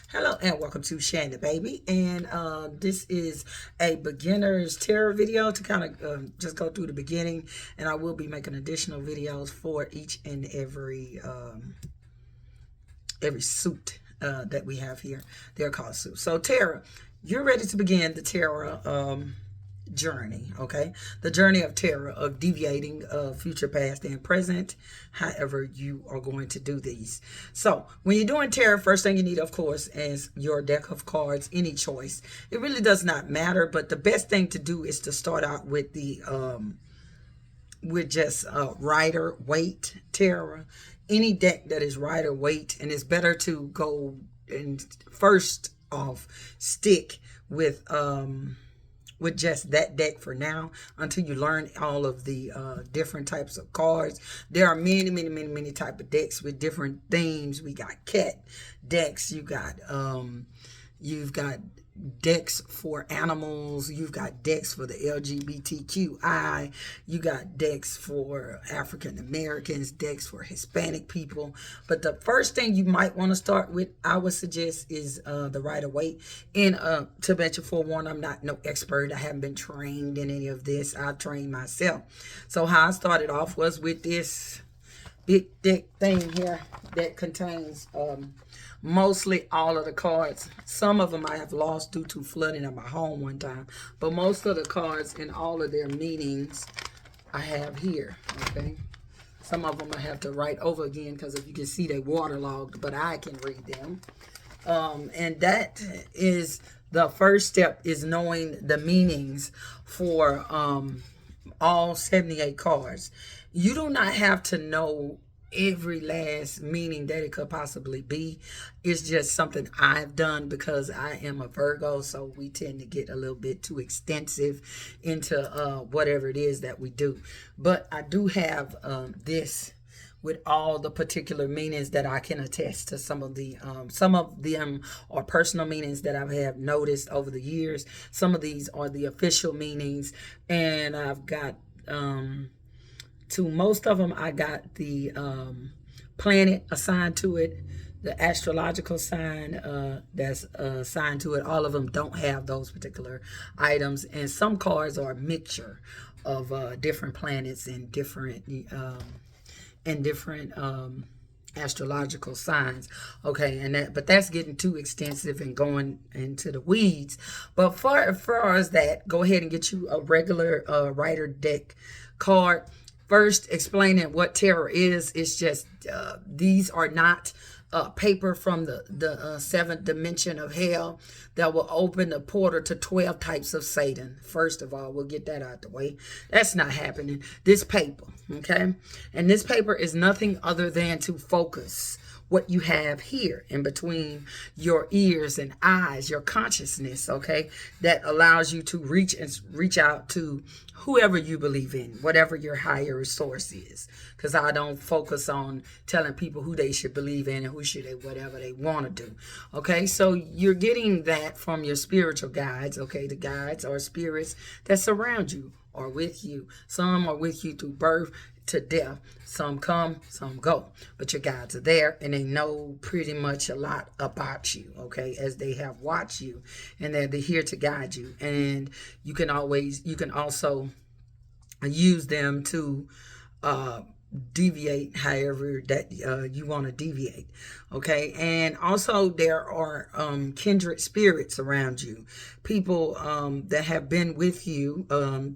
Hello and welcome to Shanda Baby, and this is a beginner's tarot video to kind of just go through the beginning, and I will be making additional videos for each and every suit that we have here. They're called suits. So Tara, you're ready to begin the tarot journey, okay? The journey of terror, of deviating future, past, and present, however you are going to do these. So when you're doing tarot, first thing you need, of course, is your deck of cards, any choice. It really does not matter, but the best thing to do is to start out with the with just Rider Waite tarot. Any deck that is Rider Waite, and it's better to go and first off stick with just that deck for now until you learn all of the different types of cards. There are many type of decks with different themes. We got cat decks, you've got decks for animals, you've got decks for the LGBTQI, you got decks for African Americans, decks for Hispanic people. But the first thing you might want to start with, I would suggest, is the Rider Waite. And to mention, forewarn, I'm not no expert. I haven't been trained in any of this. I trained myself. So how I started off was with this big thick thing here that contains mostly all of the cards. Some of them I have lost due to flooding at my home one time, but most of the cards and all of their meanings I have here, okay? Some of them I have to write over again because if you can see they waterlogged, but I can read them. And that is the first step, is knowing the meanings for all 78 cards. You do not have to know every last meaning that it could possibly be. It's just something I've done because I am a Virgo, so we tend to get a little bit too extensive into whatever it is that we do. But I do have this with all the particular meanings that I can attest to. Some of them are personal meanings that I have noticed over the years. Some of these are the official meanings, and I've got to most of them I got the planet assigned to it, the astrological sign that's assigned to it. All of them don't have those particular items, and some cards are a mixture of different planets and different astrological signs, okay? And but that's getting too extensive and going into the weeds. But as far as that, go ahead and get you a regular Rider deck card. First, explaining what tarot is. It's just these are not paper from the seventh dimension of hell that will open the portal to 12 types of Satan. First of all, we'll get that out the way. That's not happening. This paper, okay? And this paper is nothing other than to focus what you have here in between your ears and eyes, your consciousness, okay, that allows you to reach out to whoever you believe in, whatever your higher source is. Because I don't focus on telling people who they should believe in and who should they whatever they want to do. Okay, so you're getting that from your spiritual guides, okay, the guides or spirits that surround you or with you. Some are with you through birth to death. Some come, some go, but your guides are there and they know pretty much a lot about you, okay, as they have watched you, and they're here to guide you. And you can also use them to deviate however that you want to deviate, okay? And also there are kindred spirits around you, people that have been with you.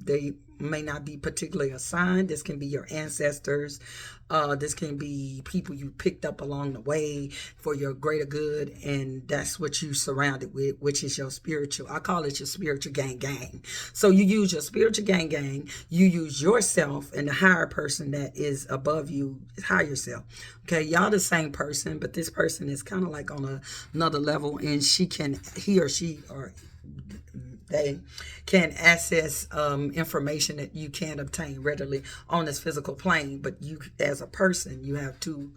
They may not be particularly assigned. This can be your ancestors. This can be people you picked up along the way for your greater good, and that's what you surrounded with, which is your spiritual. I call it your spiritual gang. So you use your spiritual gang. You use yourself and the higher person that is above you, higher self. Okay, y'all the same person, but this person is kind of like on another level, and he or she they can access information that you can't obtain readily on this physical plane. But you, as a person, you have two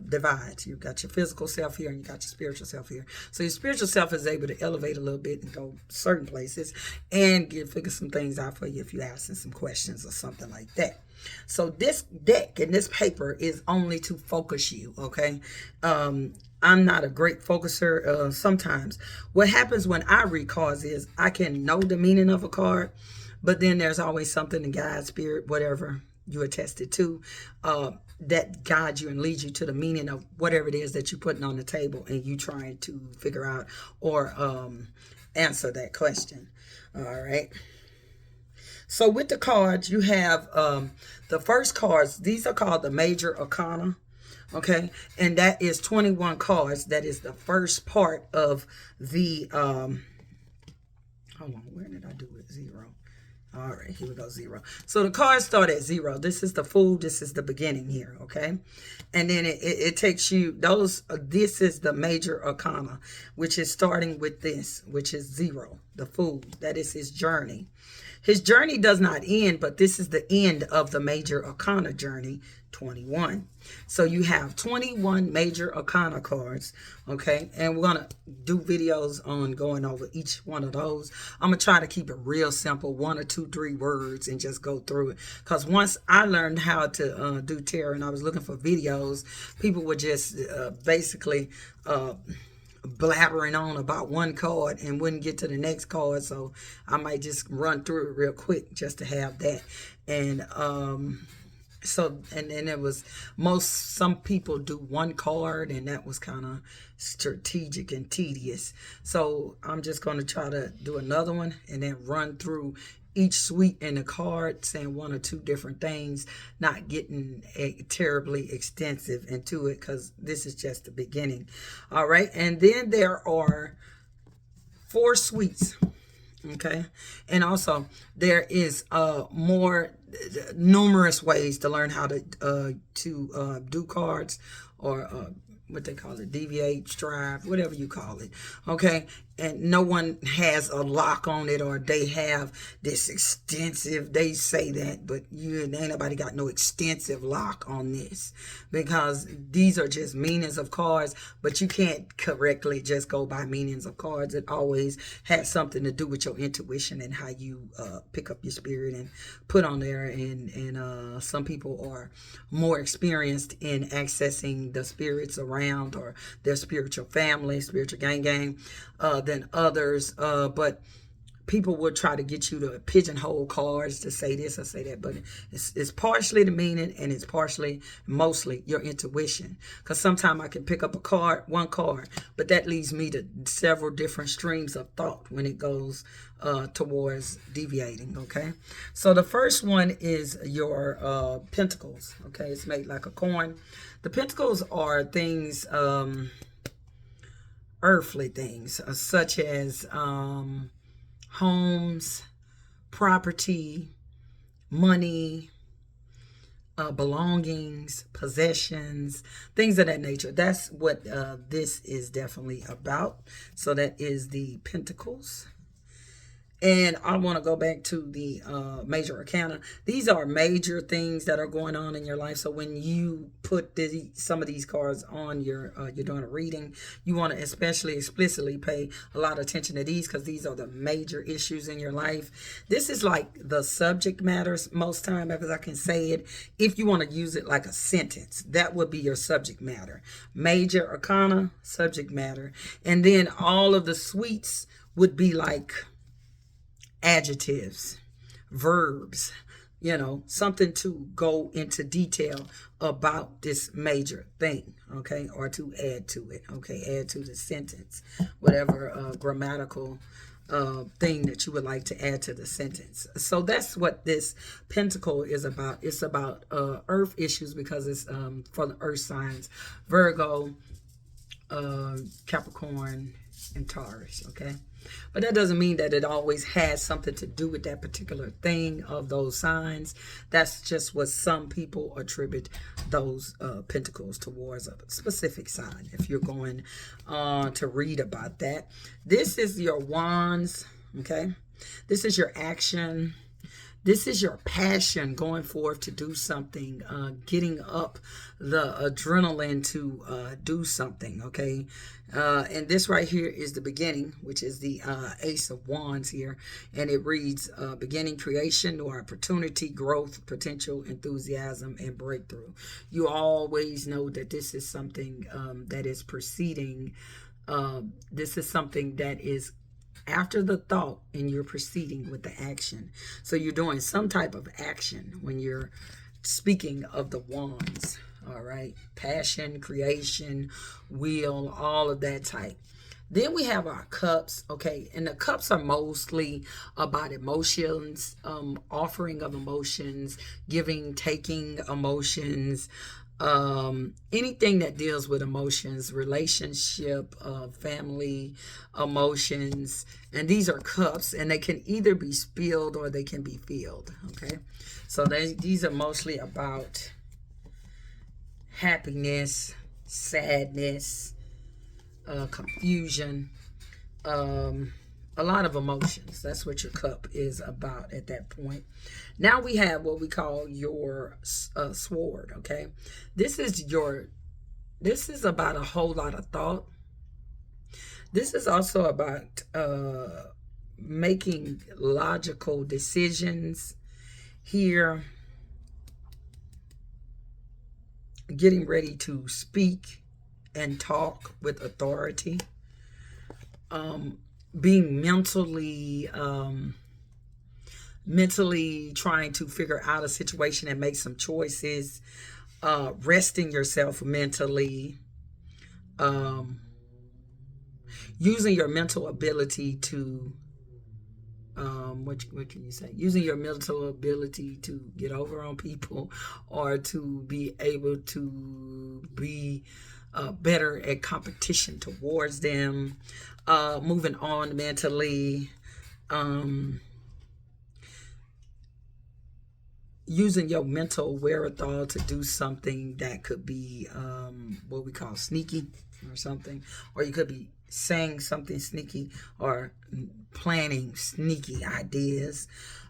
divides. You've got your physical self here and you got your spiritual self here. So your spiritual self is able to elevate a little bit and go certain places and figure some things out for you if you ask some questions or something like that. So this deck and this paper is only to focus you, okay? I'm not a great focuser. Sometimes what happens when I read cards is I can know the meaning of a card, but then there's always something in God, spirit, whatever you attested to, that guides you and leads you to the meaning of whatever it is that you're putting on the table and you trying to figure out or answer that question. All right. So with the cards, you have the first cards. These are called the Major Arcana. Okay, and that is 21 cards. That is the first part of the hold on, where did I do it? 0. All right, here we go, 0. So the cards start at 0. This is the Fool. This is the beginning here, okay? And then it takes you, this is the Major Arcana, which is starting with this, which is 0, the Fool. That is his journey. His journey does not end, but this is the end of the Major Arcana journey, 21. So you have 21 Major Arcana cards, okay? And we're going to do videos on going over each one of those. I'm going to try to keep it real simple, 1 or 2, 3 words, and just go through it. Because once I learned how to do tarot and I was looking for videos, people would just basically blabbering on about one card and wouldn't get to the next card. So I might just run through it real quick just to have that. And so and it was some people do one card, and that was kind of strategic and tedious. So I'm just going to try to do another one and then run through each suite in the card, saying 1 or 2 different things, not getting terribly extensive into it, because this is just the beginning. All right, and then there are 4 suites. Okay, and also there is more numerous ways to learn how to do cards, or what they call it, deviate, strive, whatever you call it. Okay, and no one has a lock on it, or they have this extensive, they say that, but ain't nobody got no extensive lock on this, because these are just meanings of cards, but you can't correctly just go by meanings of cards. It always has something to do with your intuition and how you pick up your spirit and put on there, and some people are more experienced in accessing the spirits around, or their spiritual family, spiritual gang, than others, but people would try to get you to pigeonhole cards to say this or say that, but it's partially the meaning, and it's mostly your intuition, because sometimes I can pick up one card, but that leads me to several different streams of thought when it goes towards deviating. Okay, so the first one is your pentacles. Okay, it's made like a coin. The pentacles are things, earthly things, such as homes, property, money, belongings, possessions, things of that nature. That's what this is definitely about. So that is the pentacles. And I want to go back to the Major Arcana. These are major things that are going on in your life. So when you put some of these cards on you're doing a reading, you want to especially explicitly pay a lot of attention to these, because these are the major issues in your life. This is like the subject matters most time, because I can say it. If you want to use it like a sentence, that would be your subject matter. Major Arcana, subject matter. And then all of the suites would be like adjectives, verbs, something to go into detail about this major thing, okay, or to add to it, okay, add to the sentence, whatever grammatical thing that you would like to add to the sentence. So that's what this pentacle is about. It's about earth issues, because it's for the earth signs: Virgo, Capricorn, and Taurus. Okay, but that doesn't mean that it always has something to do with that particular thing of those signs. That's just what some people attribute those pentacles towards, a specific sign, if you're going to read about that. This is your wands. Okay, this is your action. This is your passion going forth to do something, getting up the adrenaline to do something, okay? And this right here is the beginning, which is the Ace of Wands here. And it reads, beginning, creation, new opportunity, growth, potential, enthusiasm, and breakthrough. You always know that this is something that is proceeding. This is something that is after the thought and you're proceeding with the action. So you're doing some type of action when you're speaking of the wands. All right. Passion, creation, will, all of that type. Then we have our cups, okay, and the cups are mostly about emotions, offering of emotions, giving, taking emotions, anything that deals with emotions, relationship, family, emotions, and these are cups, and they can either be spilled or they can be filled, okay? So these are mostly about happiness, sadness, confusion, a lot of emotions. That's what your cup is about at that point. Now we have what we call your sword, okay? This is about a whole lot of thought. This is also about making logical decisions here, getting ready to speak and talk with authority, being mentally trying to figure out a situation and make some choices, resting yourself mentally, using your mental ability to what can you say? Using your mental ability to get over on people, or to be able to be better at competition towards them, moving on mentally, using your mental wherewithal to do something that could be what we call sneaky or something, or you could be saying something sneaky or planning sneaky ideas.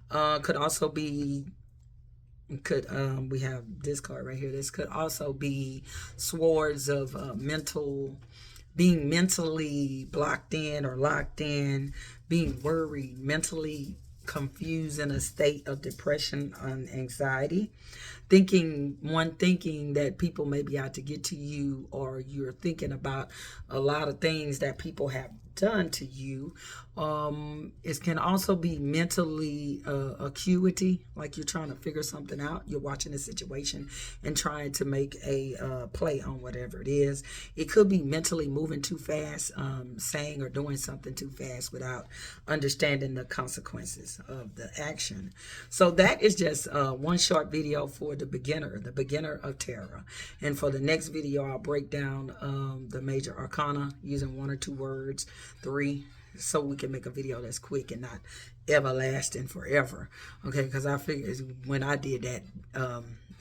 Could also be, we have this card right here. This could also be swords of being mentally blocked in or locked in, being worried, mentally confused, in a state of depression and anxiety, thinking that people may be out to get to you, or you're thinking about a lot of things that people have done to you. It can also be mentally acuity, like you're trying to figure something out. You're watching a situation and trying to make a play on whatever it is. It could be mentally moving too fast, saying or doing something too fast without understanding the consequences of the action. So that is just one short video for the beginner of tarot. And for the next video, I'll break down the major arcana using 1 or 2 words, 3, so we can make a video that's quick and not everlasting forever. Okay, because I figured when I did that,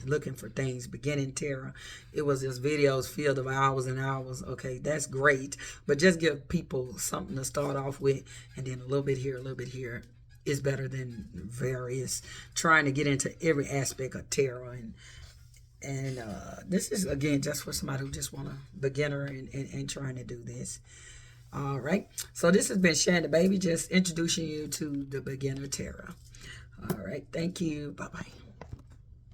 looking for things, beginning tarot, it was just videos filled of hours and hours. Okay, that's great, but just give people something to start off with, and then a little bit here is better than various trying to get into every aspect of tarot. And this is, again, just for somebody who just want a beginner and trying to do this. All right, so this has been Shanda Baby, just introducing you to the beginner tarot. All right, thank you. Bye-bye.